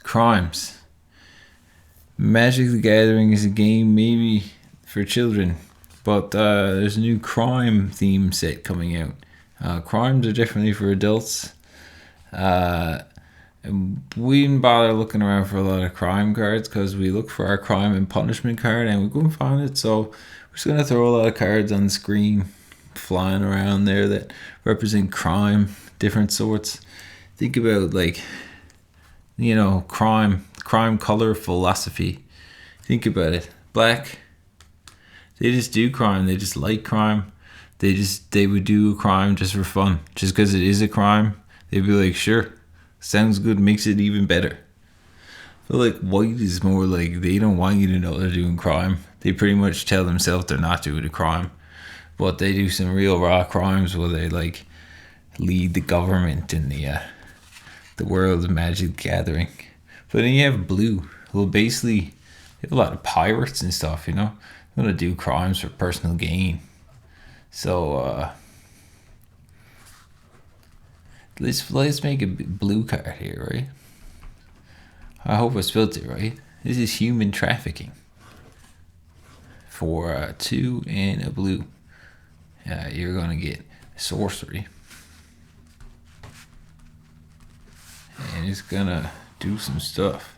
crimes. Magic the Gathering is a game maybe for children, but there's a new crime theme set coming out. Crimes are definitely for adults. And we didn't bother looking around for a lot of crime cards because we look for our crime and punishment card and we couldn't find it. So we're just going to throw a lot of cards on the screen flying around there that represent crime, different sorts. Think about crime color philosophy. Think about it. Black, they just do crime. They just like crime. They would do a crime just for fun. Just because it is a crime, they'd be like, sure, sounds good, makes it even better. I feel like white is more like they don't want you to know they're doing crime. They pretty much tell themselves they're not doing a crime. But they do some real raw crimes where they lead the government in the world of Magic the Gathering. But then you have blue. Well, basically, you have a lot of pirates and stuff, They're going to do crimes for personal gain. So, let's make a blue card here, right? I hope I spelled it right. This is human trafficking. For 2 and a blue. You're going to get sorcery. And it's going to do some stuff.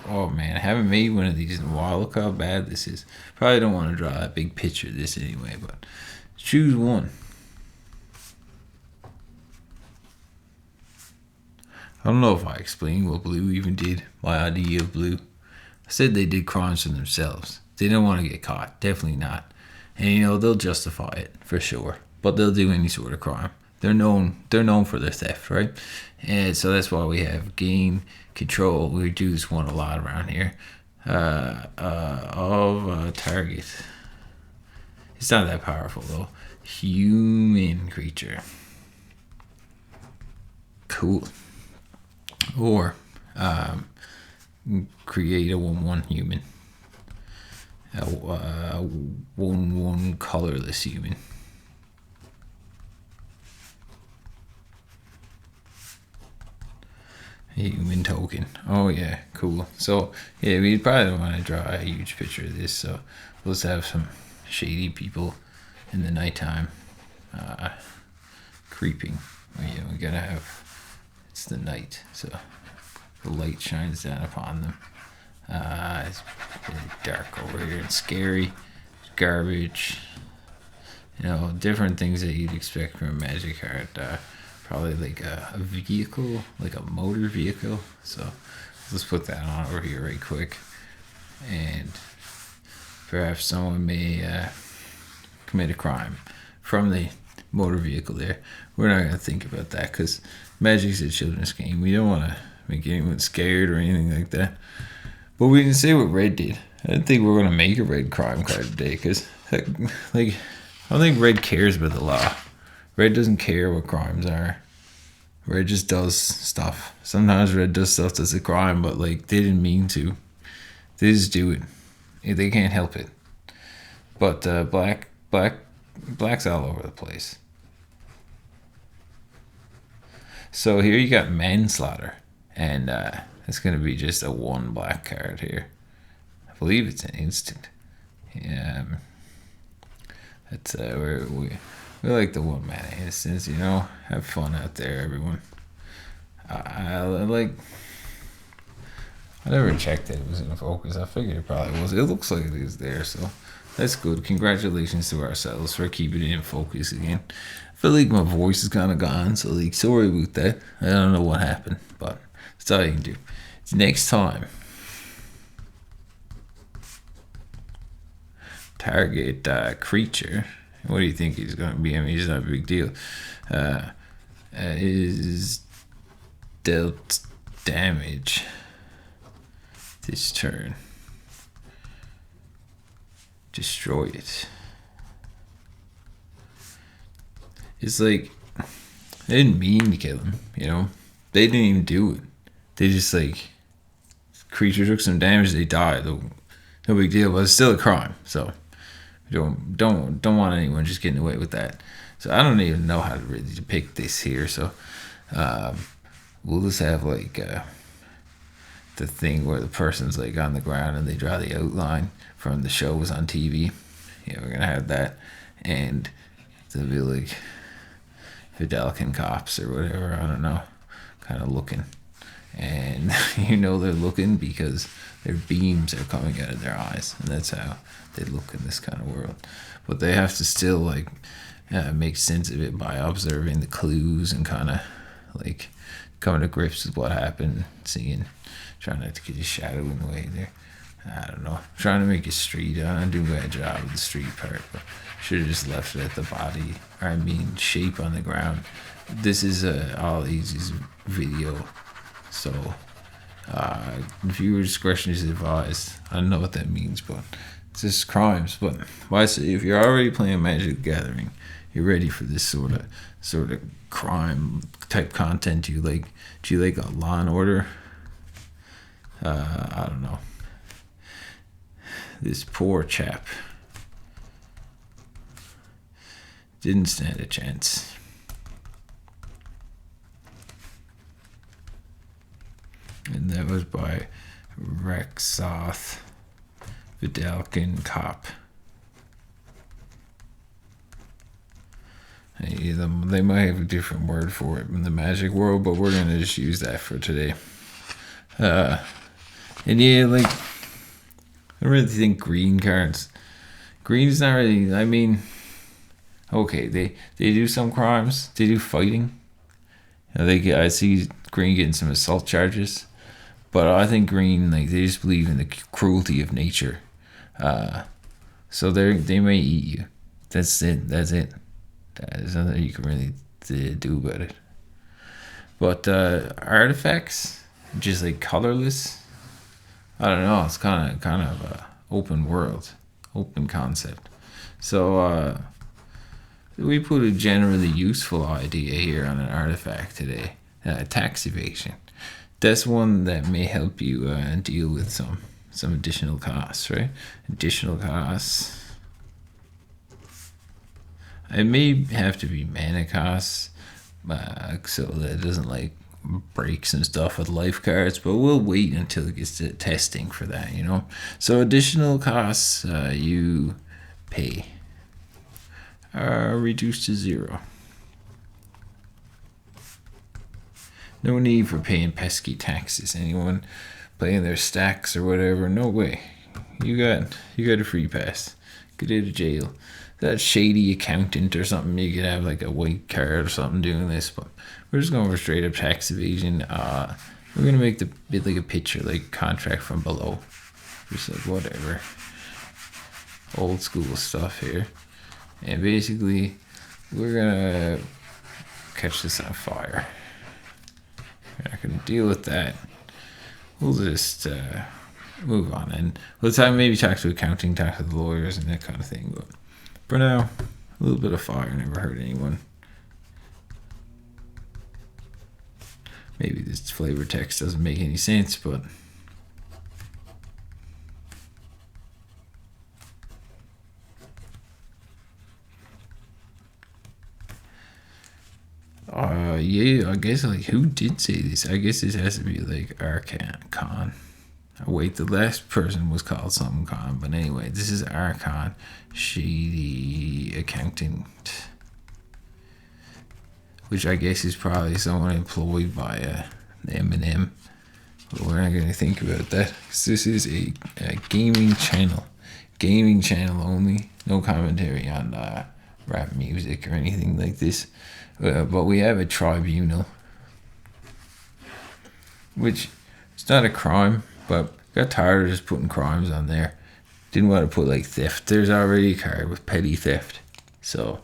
Oh man, I haven't made one of these in a while. Look how bad this is. Probably don't want to draw a big picture of this anyway, but choose one. I don't know if I explained what blue even did, my idea of blue. I said they did crimes for themselves. They don't want to get caught. Definitely not. And they'll justify it for sure. But they'll do any sort of crime. They're known for their theft, right? And so that's why we have game control. We do this one a lot around here. Of target. It's not that powerful though. Human creature. Cool. Or create a 1/1 human. A 1/1 colorless human. Human token. Oh yeah, cool. So yeah, we probably don't want to draw a huge picture of this. So let's have some shady people in the nighttime, creeping. We gotta have. It's the night, so the light shines down upon them. It's really dark over here and scary. Garbage. Different things that you'd expect from a magic card. Probably like a vehicle, like a motor vehicle. So let's put that on over here right quick. And perhaps someone may commit a crime from the motor vehicle there. We're not going to think about that because Magic's a children's game. We don't want to make anyone scared or anything like that. But we can say what red did. I didn't think we were going to make a red crime card today because I don't think red cares about the law. Red doesn't care what crimes are. Red just does stuff. Sometimes red does stuff that's a crime, but they didn't mean to. They just do it. They can't help it. But black's all over the place. So here you got manslaughter, and it's gonna be just a 1 black card here. I believe it's an instant. Yeah, that's we like the 1 mana instance. Have fun out there, everyone. I never checked that it was in focus. I figured it probably was. It looks like it is there, so that's good. Congratulations to ourselves for keeping it in focus again. I feel like my voice is kind of gone, so sorry about that. I don't know what happened, but that's all you can do. Next time, target creature. What do you think he's going to be? I mean, he's not a big deal. Is dealt damage this turn. Destroy it. It's like they didn't mean to kill him, They didn't even do it. They just creature took some damage, they died. No big deal, but it's still a crime. So don't want anyone just getting away with that. So I don't even know how to really depict this here. So we'll just have the thing where the person's like on the ground and they draw the outline from the shows on TV. Yeah, we're gonna have that, and they'll be like Vidalcan cops or whatever. I don't know, kind of looking, and you know they're looking because their beams are coming out of their eyes, and that's how they look in this kind of world. But they have to still like make sense of it by observing the clues and kind of like coming to grips with what happened, seeing, trying not to get your shadow in the way there. I don't know, trying to make a street. I don't do a bad job with the street part, but should have just left it at the body, or I mean shape on the ground. This is all easy's video, so viewer discretion is advised. I don't know what that means, but it's just crimes. But I say, if you're already playing Magic the Gathering, you're ready for this sort of crime type content. Do you like a Law and Order? I don't know. This poor chap didn't stand a chance. And that was by Rexoth Vidalcan Cop. They might have a different word for it in the Magic world, but we're gonna just use that for today. And yeah, like, I don't really think green cards. Green is not really. I mean, okay, they do some crimes. They do fighting. I see green getting some assault charges, but I think green, like, they just believe in the cruelty of nature. So they may eat you. That's it. There's nothing you can really do about it. But artifacts, just like colorless. I don't know. It's kind of a open world, open concept. So we put a generally useful idea here on an artifact today. Tax evasion. That's one that may help you deal with some additional costs, right? Additional costs. It may have to be mana costs, so that it doesn't like breaks and stuff with life cards, but we'll wait until it gets to testing for that, you know. So additional costs you pay are reduced to 0. No need for paying pesky taxes. Anyone playing their stacks or whatever, no way. You got a free pass. Get out of jail. That shady accountant or something, you could have like a white card or something doing this, but we're just going for straight up tax evasion. We're gonna make the bit like a picture, like contract from below, just like whatever, old school stuff here, and basically we're gonna catch this on fire. We're not gonna deal with that. We'll just move on, and we'll maybe talk to accounting, talk to the lawyers, and that kind of thing. But for now, a little bit of fire never hurt anyone. Maybe this flavor text doesn't make any sense, but yeah, I guess, like, who did say this? I guess this has to be like Archon. Oh, wait, the last person was called something con, but anyway, this is Archon, shady accountant, which I guess is probably someone employed by M&M. But we're not going to think about that, because this is a gaming channel only, no commentary on rap music or anything like this. But we have a tribunal, which it's not a crime, but got tired of just putting crimes on there. Didn't want to put like theft. There's already a card with petty theft, so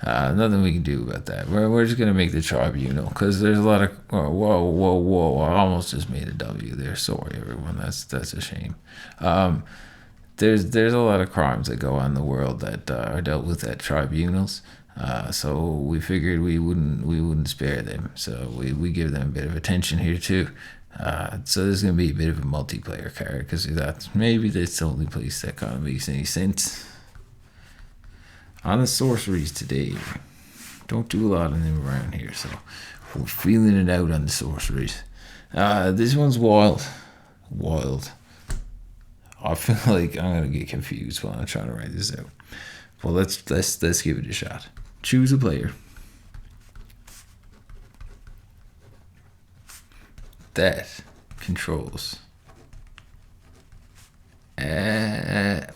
nothing we can do about that. We're just gonna make the tribunal, because there's a lot of whoa. I almost just made a W there. Sorry everyone, that's a shame. There's a lot of crimes that go on in the world that are dealt with at tribunals. So we figured we wouldn't spare them. So we give them a bit of attention here too. So there's going to be a bit of a multiplayer card, because we thought maybe that's the only place that kind of makes any sense. On the sorceries today, don't do a lot of them around here, so we're feeling it out on the sorceries. This one's wild. Wild. I feel like I'm gonna get confused while I'm trying to write this out. Well, let's give it a shot. Choose a player that controls at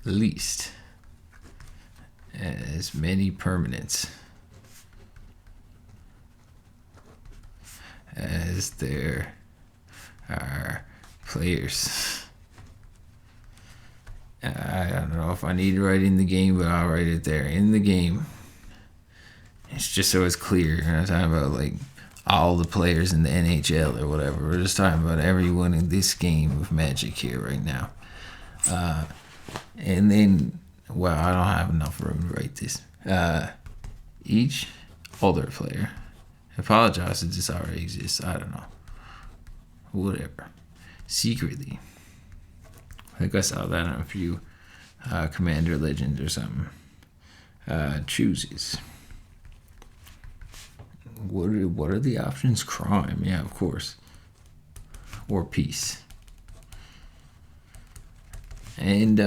least as many permanents as there are players. I don't know if I need to write in the game, but I'll write it there. In the game. It's just so it's clear. We're not talking about like all the players in the NHL or whatever. We're just talking about everyone in this game of Magic here right now. And then, well, I don't have enough room to write this. Each other player. I apologize if this already exists. I don't know. Whatever. Secretly. I think I saw that on a few Commander Legends or something. Chooses. What are the options? Crime, yeah, of course. Or peace. And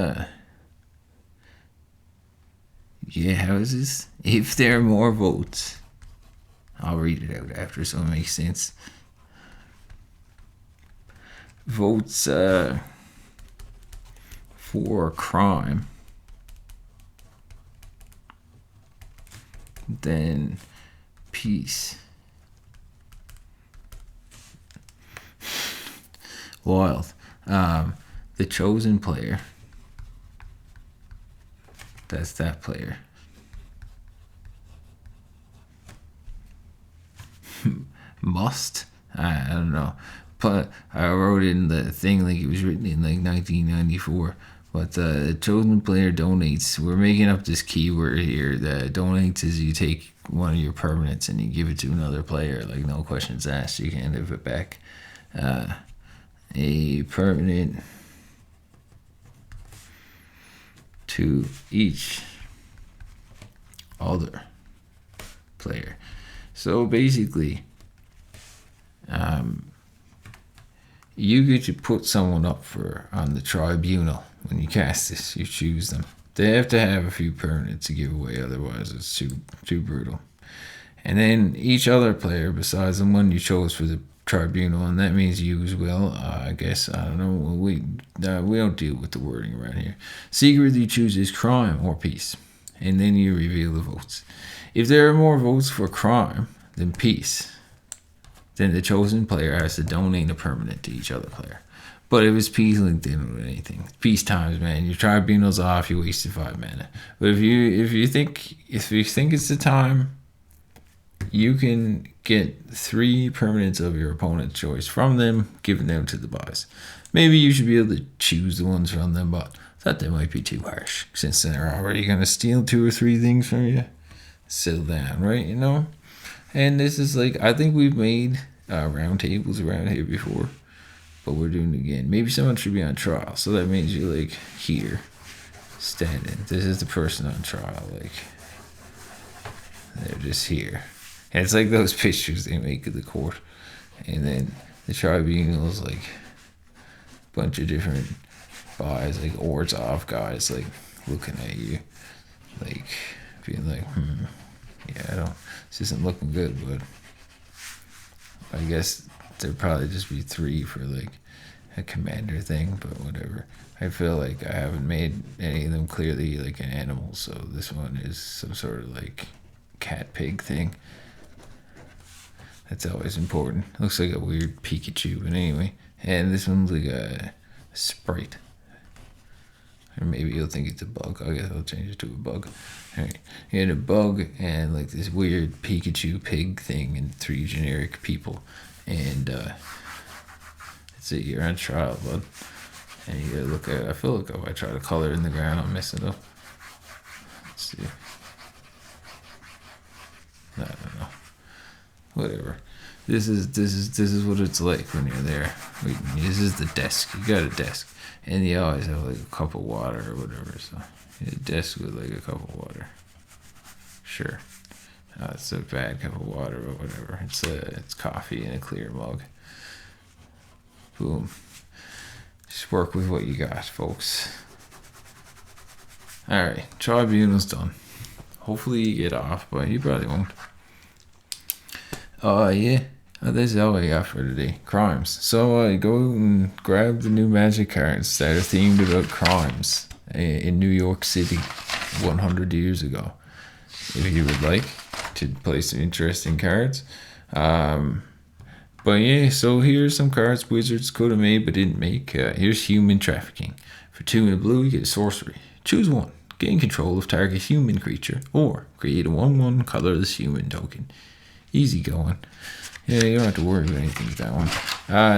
yeah, how is this? If there are more votes, I'll read it out after so it makes sense. Votes for crime, then peace. Wild. The chosen player. That's that player. Must. I don't know. But I wrote in the thing like it was written in like 1994. But the chosen player donates. We're making up this keyword here. That donates is you take one of your permanents and you give it to another player. Like no questions asked. You can't have it back. A permanent to each other player. So basically, you get to put someone up on the tribunal. When you cast this, you choose them. They have to have a few permanents to give away, otherwise it's too brutal. And then each other player besides the one you chose for the tribunal, and that means you as well. I guess I don't know. We don't deal with the wording around here. Secretly chooses crime or peace, and then you reveal the votes. If there are more votes for crime than peace, then the chosen player has to donate a permanent to each other player. But if it's peace, like they don't do anything. Peace times, man. Your tribunal's off. You wasted 5 mana. But if you think it's the time, you can get 3 permanents of your opponent's choice from them, giving them to the boss. Maybe you should be able to choose the ones from them, but I thought that might be too harsh, since they're already gonna steal 2 or 3 things from you. Settle down, right? You know. And this is like, I think we've made round tables around here before, but we're doing it again. Maybe someone should be on trial, so that means you're like here, standing. This is the person on trial, like they're just here. And it's like those pictures they make of the court, and then the tribunal's like a bunch of different guys, like Orzhov guys, like looking at you, like being like, yeah, this isn't looking good, but I guess there'd probably just be 3 for like a commander thing, but whatever. I feel like I haven't made any of them clearly like an animal, so this one is some sort of like cat pig thing. That's always important. Looks like a weird Pikachu, but anyway. And this one's like a sprite. Or maybe you'll think it's a bug. I guess I'll change it to a bug. Alright. You had a bug and like this weird Pikachu pig thing and 3 generic people. And that's it. You're on trial, bud. And you gotta look at, I feel like if I try to color in the ground, I'll mess it up. Let's see. I don't know. Whatever. This is what it's like when you're there. This is the desk. You got a desk, and you always have like a cup of water or whatever. So a desk with like a cup of water. Sure, it's a bad cup of water or whatever. It's coffee in a clear mug. Boom. Just work with what you got, folks. Alright, Tribunal's done. Hopefully you get off, but you probably won't. Oh, yeah. Oh, this is all I got for today. Crimes. So go and grab the new magic cards that are themed about crimes in New York City 100 years ago. If you would like to play some interesting cards. But yeah, so here's some cards Wizards could have made but didn't make. Here's Human Trafficking. For 2 and a blue, you get a sorcery. Choose one. Gain control of target human creature, or create a 1/1 colorless human token. Easy going. Yeah, you don't have to worry about anything with that one.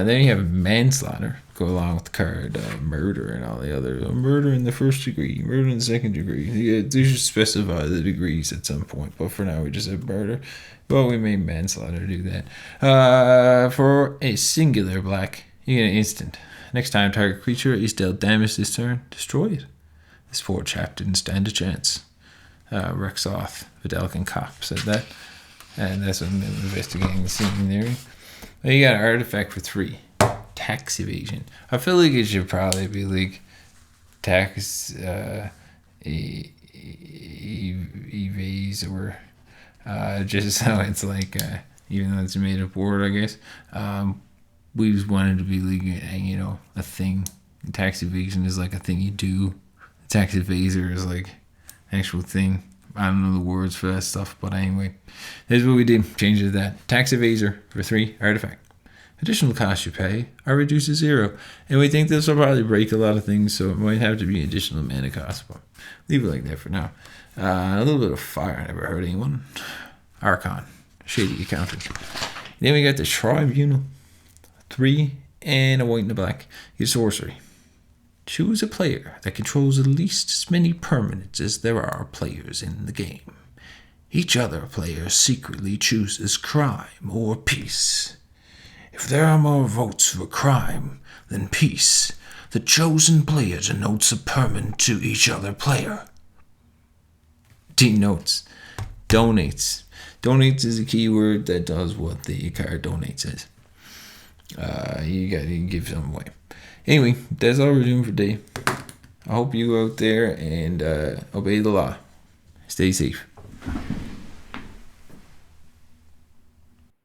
Then you have Manslaughter. Go along with the card Murder and all the other. Murder in the first degree, murder in the second degree. Yeah, they should specify the degrees at some point, but for now we just have murder. Well, we made Manslaughter do that. For a singular black, you get an instant. Next time target creature is dealt damage this turn, destroy it. This poor chap didn't stand a chance. Rexoth, Vidalcan Cop said that. And that's what I'm investigating the scene there. Well, you got an artifact for 3. Tax evasion. I feel like it should probably be like tax evase or just so it's like even though it's a made up word, I guess. We just wanted to be like a thing. Tax evasion is like a thing you do. Tax evaser is like an actual thing. I don't know the words for that stuff, but anyway, here's what we did. Change it to that. Tax evaser for 3 artifact. Additional costs you pay are reduced to 0. And we think this will probably break a lot of things, so it might have to be additional mana cost, but leave it like that for now. A little bit of fire, never hurt anyone. Archon, shady accountant. Then we got the Tribunal. 3 and a white and a black. Your sorcery. Choose a player that controls at least as many permanents as there are players in the game. Each other player secretly chooses crime or peace. If there are more votes for crime than peace, the chosen player denotes a permanent to each other player. Denotes. Donates. Donates is a keyword that does what the card donates is. You can give some away. Anyway, that's all we're doing for today. I hope you go out there and obey the law. Stay safe.